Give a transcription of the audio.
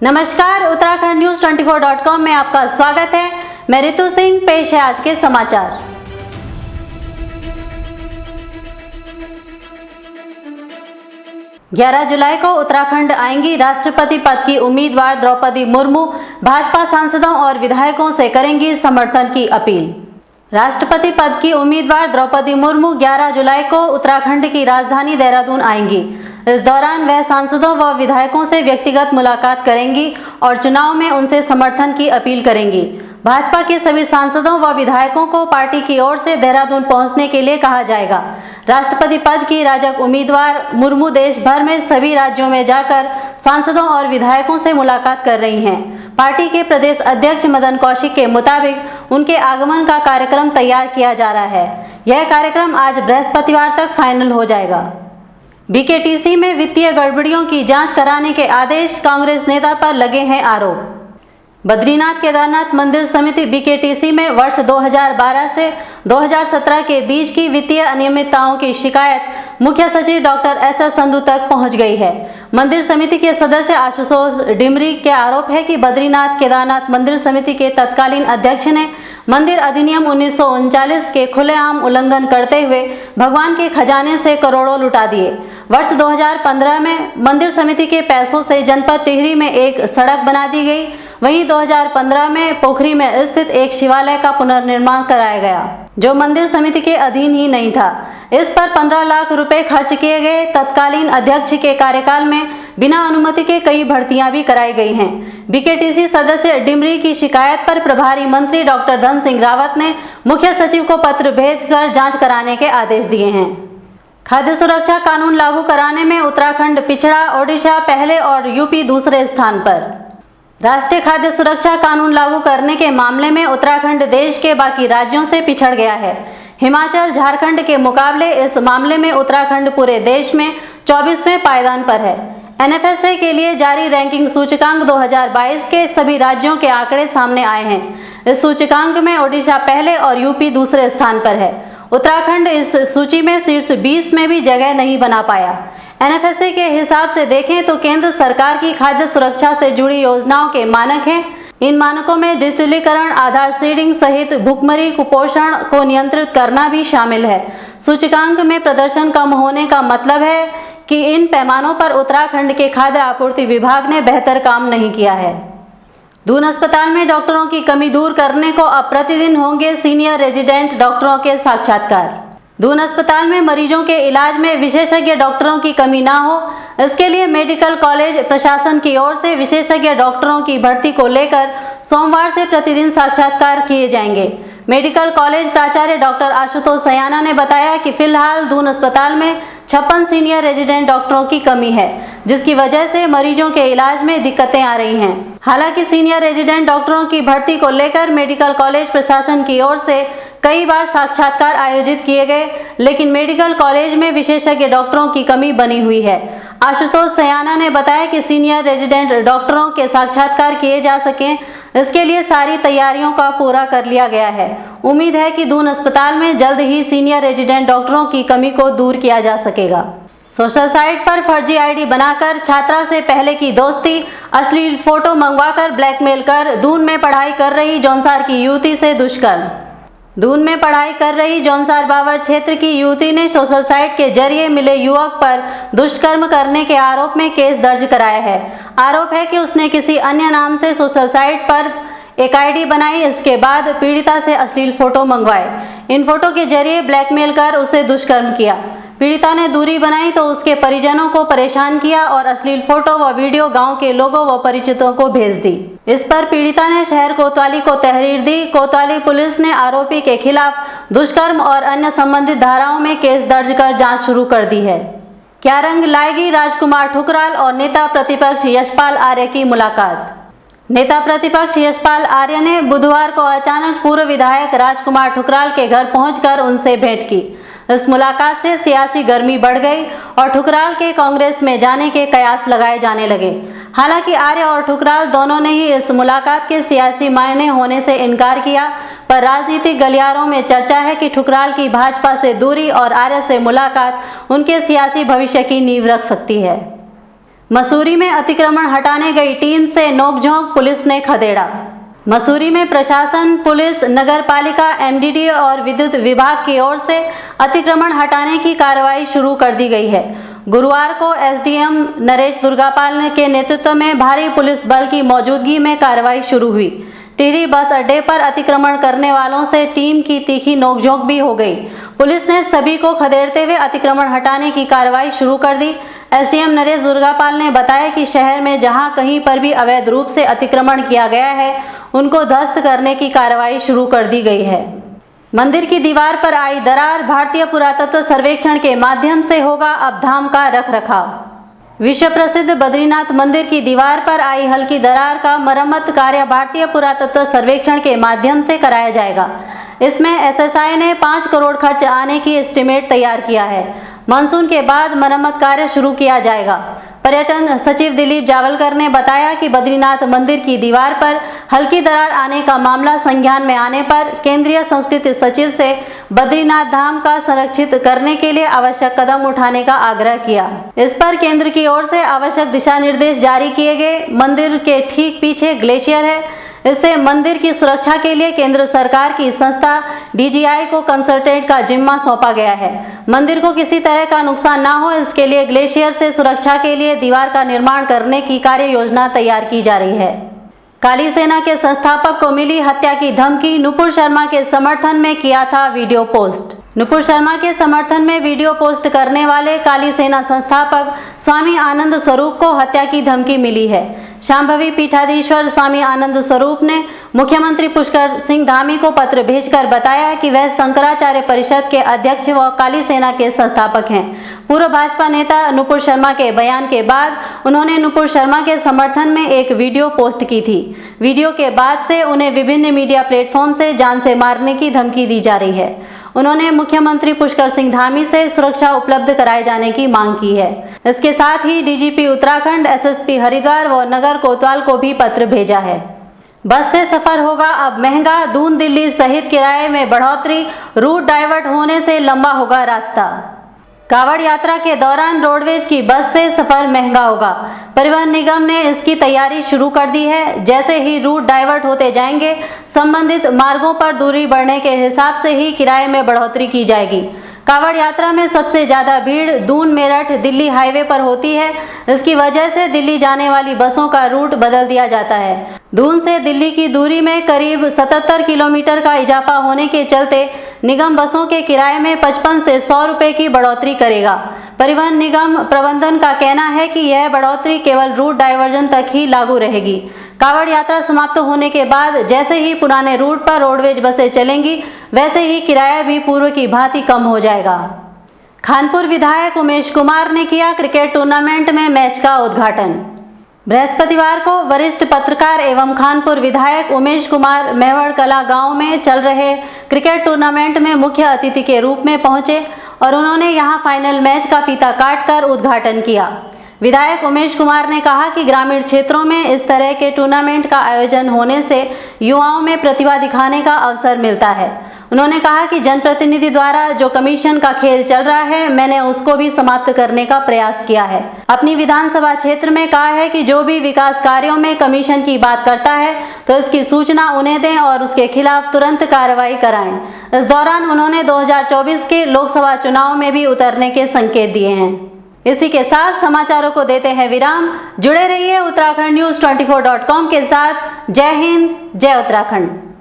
नमस्कार, Uttarakhand news 24.com में आपका स्वागत है। मैं रितु सिंह। पेश है आज के समाचार। ग्यारह जुलाई को उत्तराखंड आएंगी राष्ट्रपति पद की उम्मीदवार द्रौपदी मुर्मू भाजपा सांसदों और विधायकों से करेंगी समर्थन की अपील। राष्ट्रपति पद की उम्मीदवार द्रौपदी मुर्मू 11 जुलाई को उत्तराखंड की राजधानी देहरादून आएंगी। इस दौरान वह सांसदों व विधायकों से व्यक्तिगत मुलाकात करेंगी और चुनाव में उनसे समर्थन की अपील करेंगी। भाजपा के सभी सांसदों व विधायकों को पार्टी की ओर से देहरादून पहुंचने के लिए कहा जाएगा। राष्ट्रपति पद की राजग उम्मीदवार मुर्मू देश भर में सभी राज्यों में जाकर सांसदों और विधायकों से मुलाकात कर रही हैं। पार्टी के प्रदेश अध्यक्ष मदन कौशिक के मुताबिक उनके आगमन का कार्यक्रम तैयार किया जा रहा है। यह कार्यक्रम आज बृहस्पतिवार तक फाइनल हो जाएगा। बीकेटीसी में वित्तीय गड़बड़ियों की जांच कराने के आदेश, कांग्रेस नेता पर लगे हैं आरोप। बद्रीनाथ केदारनाथ मंदिर समिति बीकेटीसी में वर्ष 2012 से 2017 के बीच की वित्तीय अनियमितताओं की शिकायत मुख्य सचिव डॉक्टर एस.एस. संधू तक पहुंच गई है। मंदिर समिति के सदस्य आशुतोष डिमरी के आरोप है कि बद्रीनाथ केदारनाथ मंदिर समिति के तत्कालीन अध्यक्ष ने मंदिर अधिनियम 1939 के खुलेआम उल्लंघन करते हुए भगवान के खजाने से करोड़ों लुटा दिए। वर्ष 2015 में मंदिर समिति के पैसों से जनपद टिहरी में एक सड़क बना दी गई। वहीं 2015 में पोखरी में स्थित एक शिवालय का पुनर्निर्माण कराया गया, जो मंदिर समिति के अधीन ही नहीं था। इस पर 15 लाख रुपए खर्च किए गए। तत्कालीन अध्यक्ष के कार्यकाल में बिना अनुमति के कई भर्तियां भी कराई गई हैं। बीकेटीसी सदस्य डिमरी की शिकायत पर प्रभारी मंत्री डॉक्टर धन सिंह रावत ने मुख्य सचिव को पत्र भेजकर जांच कराने के आदेश दिए हैं। खाद्य सुरक्षा कानून लागू कराने में उत्तराखंड पिछड़ा, ओडिशा पहले और यूपी दूसरे स्थान पर। राष्ट्रीय खाद्य सुरक्षा कानून लागू करने के मामले में उत्तराखंड देश के बाकी राज्यों से पिछड़ गया है। हिमाचल, झारखंड के मुकाबले इस मामले में उत्तराखंड पूरे देश में 24वें पायदान पर है। एनएफएसए के लिए जारी रैंकिंग सूचकांक 2022 के सभी राज्यों के आंकड़े सामने आए हैं। इस सूचकांक में ओडिशा पहले और यूपी दूसरे स्थान पर है। उत्तराखंड इस सूची में शीर्ष 20 में भी जगह नहीं बना पाया। एनएफएसए के हिसाब से देखें तो केंद्र सरकार की खाद्य सुरक्षा से जुड़ी योजनाओं के मानक हैं। इन मानकों में डिजिटलीकरण, आधार सीडिंग सहित भुखमरी, कुपोषण को नियंत्रित करना भी शामिल है। सूचकांक में प्रदर्शन कम होने का मतलब है कि इन पैमानों पर उत्तराखंड के खाद्य आपूर्ति विभाग ने बेहतर काम नहीं किया है। दून अस्पताल में डॉक्टरों की कमी दूर करने को अब प्रतिदिन होंगे सीनियर रेजिडेंट डॉक्टरों के साक्षात्कार। दून अस्पताल में मरीजों के इलाज में विशेषज्ञ डॉक्टरों की कमी ना हो, इसके लिए मेडिकल कॉलेज प्रशासन की ओर से विशेषज्ञ डॉक्टरों की भर्ती को लेकर सोमवार से प्रतिदिन साक्षात्कार किए जाएंगे। मेडिकल कॉलेज प्राचार्य डॉक्टर आशुतोष सयाना ने बताया कि फिलहाल दून अस्पताल में 56 सीनियर रेजिडेंट डॉक्टरों की कमी है, जिसकी वजह से मरीजों के इलाज में दिक्कतें आ रही हैं। हालांकि सीनियर रेजिडेंट डॉक्टरों की भर्ती को लेकर मेडिकल कॉलेज प्रशासन की ओर से कई बार साक्षात्कार आयोजित किए गए, लेकिन मेडिकल कॉलेज में विशेषज्ञ डॉक्टरों की कमी बनी हुई है। आशुतोष सयाना ने बताया कि सीनियर रेजिडेंट डॉक्टरों के साक्षात्कार किए जा सकें, इसके लिए सारी तैयारियों का पूरा कर लिया गया है। उम्मीद है कि दून अस्पताल में जल्द ही सीनियर रेजिडेंट डॉक्टरों की कमी को दूर किया जा सकेगा। सोशल साइट पर फर्जी आईडी बनाकर छात्रा से पहले की दोस्ती, अश्लील फोटो मंगवाकर ब्लैकमेल कर दून में पढ़ाई कर रही जौनसार की युवती से दुष्कर्म। दून में पढ़ाई कर रही जौनसार बावर क्षेत्र की युवती ने सोशल साइट के जरिए मिले युवक पर दुष्कर्म करने के आरोप में केस दर्ज कराया है। आरोप है कि उसने किसी अन्य नाम से सोशल साइट पर एक आईडी बनाई, इसके बाद पीड़िता से अश्लील फोटो मंगवाए। इन फोटो के जरिए ब्लैकमेल कर उससे दुष्कर्म किया। पीड़िता ने दूरी बनाई तो उसके परिजनों को परेशान किया और अश्लील फोटो व वीडियो गांव के लोगों व परिचितों को भेज दी। इस पर पीड़िता ने शहर कोतवाली को तहरीर दी। कोतवाली पुलिस ने आरोपी के खिलाफ दुष्कर्म और अन्य संबंधित धाराओं में केस दर्ज कर जांच शुरू कर दी है। क्या रंग लाएगी राजकुमार ठुकराल और नेता प्रतिपक्ष यशपाल आर्य की मुलाकात। नेता प्रतिपक्ष यशपाल आर्य ने बुधवार को अचानक पूर्व विधायक राजकुमार ठुकराल के घर पहुंचकर उनसे भेंट की। इस मुलाकात से सियासी गर्मी बढ़ गई और ठुकराल के कांग्रेस में जाने के कयास लगाए जाने लगे। हालांकि आर्य और ठुकराल दोनों ने ही इस मुलाकात के सियासी मायने होने से इनकार किया, पर राजनीतिक गलियारों में चर्चा है कि ठुकराल की भाजपा से दूरी और आर्य से मुलाकात उनके सियासी भविष्य की नींव रख सकती है। मसूरी में अतिक्रमण हटाने गई टीम से नोकझोंक, पुलिस ने खदेड़ा। मसूरी में प्रशासन, पुलिस, नगर पालिका, एमडीडी और विद्युत विभाग की ओर से अतिक्रमण हटाने की कार्रवाई शुरू कर दी गई है। गुरुवार को एसडीएम नरेश दुर्गापाल के नेतृत्व में भारी पुलिस बल की मौजूदगी में कार्रवाई शुरू हुई। टिहरी बस अड्डे पर अतिक्रमण करने वालों से टीम की तीखी नोकझोंक भी हो गई। पुलिस ने सभी को खदेड़ते हुए अतिक्रमण हटाने की कार्रवाई शुरू कर दी। एसडीएम नरेश दुर्गापाल ने बताया कि शहर में जहां कहीं पर भी अवैध रूप से अतिक्रमण किया गया है, उनको ध्वस्त करने की कार्रवाई शुरू कर दी गई है। मंदिर की दीवार पर आई दरार, भारतीय पुरातत्व सर्वेक्षण के माध्यम से होगा अब धाम का रखरखाव। विश्व प्रसिद्ध बद्रीनाथ मंदिर की दीवार पर आई हल्की दरार का मरम्मत कार्य भारतीय पुरातत्व सर्वेक्षण के माध्यम से कराया जाएगा। इसमें एसएसआई ने 5 करोड़ खर्च आने की एस्टीमेट तैयार किया है। मानसून के बाद मरम्मत कार्य शुरू किया जाएगा। पर्यटन सचिव दिलीप जावलकर ने बताया कि बद्रीनाथ मंदिर की दीवार पर हल्की दरार आने का मामला संज्ञान में आने पर केंद्रीय संस्कृति सचिव से बद्रीनाथ धाम का संरक्षित करने के लिए आवश्यक कदम उठाने का आग्रह किया। इस पर केंद्र की ओर से आवश्यक दिशा निर्देश जारी किए गए। मंदिर के ठीक पीछे ग्लेशियर है। इससे मंदिर की सुरक्षा के लिए केंद्र सरकार की संस्था डीजीआई को कंसल्टेंट का जिम्मा सौंपा गया है। मंदिर को किसी तरह का नुकसान ना हो, इसके लिए ग्लेशियर से सुरक्षा के लिए दीवार का निर्माण करने की कार्य योजना तैयार की जा रही है। काली सेना के संस्थापक को मिली हत्या की धमकी, नुपुर शर्मा के समर्थन में किया था वीडियो पोस्ट। नुपुर शर्मा के समर्थन में वीडियो पोस्ट करने वाले काली सेना संस्थापक स्वामी आनंद स्वरूप को हत्या की धमकी मिली है। शांभवी पीठाधीश्वर स्वामी आनंद स्वरूप ने मुख्यमंत्री पुष्कर सिंह धामी को पत्र भेजकर बताया कि वह शंकराचार्य परिषद के अध्यक्ष व काली सेना के संस्थापक हैं। पूर्व भाजपा नेता नुपुर शर्मा के बयान के बाद उन्होंने नुपुर शर्मा के समर्थन में एक वीडियो पोस्ट की थी। वीडियो के बाद से उन्हें विभिन्न मीडिया प्लेटफॉर्म से जान से मारने की धमकी दी जा रही है। उन्होंने मुख्यमंत्री पुष्कर सिंह धामी से सुरक्षा उपलब्ध कराए जाने की मांग की है। इसके साथ ही डीजीपी उत्तराखंड, एसएसपी हरिद्वार व नगर कोतवाल को भी पत्र भेजा है। बस से सफर होगा अब महंगा, दून दिल्ली सहित किराए में बढ़ोतरी, रूट डाइवर्ट होने से लंबा होगा रास्ता। कावड़ यात्रा के दौरान रोडवेज की बस से सफर महंगा होगा। परिवहन निगम ने इसकी तैयारी शुरू कर दी है। जैसे ही रूट डाइवर्ट होते जाएंगे, संबंधित मार्गों पर दूरी बढ़ने के हिसाब से ही किराए में बढ़ोतरी की जाएगी। कावड़ यात्रा में सबसे ज्यादा भीड़ दून मेरठ दिल्ली हाईवे पर होती है। इसकी वजह से दिल्ली जाने वाली बसों का रूट बदल दिया जाता है। दून से दिल्ली की दूरी में करीब 77 किलोमीटर का इजाफा होने के चलते निगम बसों के किराए में 55 से 100 रुपए की बढ़ोतरी करेगा। परिवहन निगम प्रबंधन का कहना है कि यह बढ़ोतरी केवल रूट डाइवर्जन तक ही लागू रहेगी। कावड़ यात्रा समाप्त होने के बाद जैसे ही पुराने रूट पर रोडवेज बसें चलेंगी, वैसे ही किराया भी पूर्व की भांति कम हो जाएगा। खानपुर विधायक उमेश कुमार ने किया क्रिकेट टूर्नामेंट में मैच का उद्घाटन। बृहस्पतिवार को वरिष्ठ पत्रकार एवं खानपुर विधायक उमेश कुमार मेहवड़ कला गांव में चल रहे क्रिकेट टूर्नामेंट में मुख्य अतिथि के रूप में पहुंचे और उन्होंने यहां फाइनल मैच का फीता काटकर उद्घाटन किया। विधायक उमेश कुमार ने कहा कि ग्रामीण क्षेत्रों में इस तरह के टूर्नामेंट का आयोजन होने से युवाओं में प्रतिभा दिखाने का अवसर मिलता है। उन्होंने कहा कि जनप्रतिनिधि द्वारा जो कमीशन का खेल चल रहा है, मैंने उसको भी समाप्त करने का प्रयास किया है। अपनी विधानसभा क्षेत्र में कहा है कि जो भी विकास कार्यों में कमीशन की बात करता है तो इसकी सूचना उन्हें दें और उसके खिलाफ तुरंत कार्रवाई कराएं। इस दौरान उन्होंने 2024 के लोकसभा चुनाव में भी उतरने के संकेत दिए हैं। इसी के साथ समाचारों को देते हैं विराम। जुड़े रहिए उत्तराखंड न्यूज 24.com के साथ। जय हिंद, जय उत्तराखंड।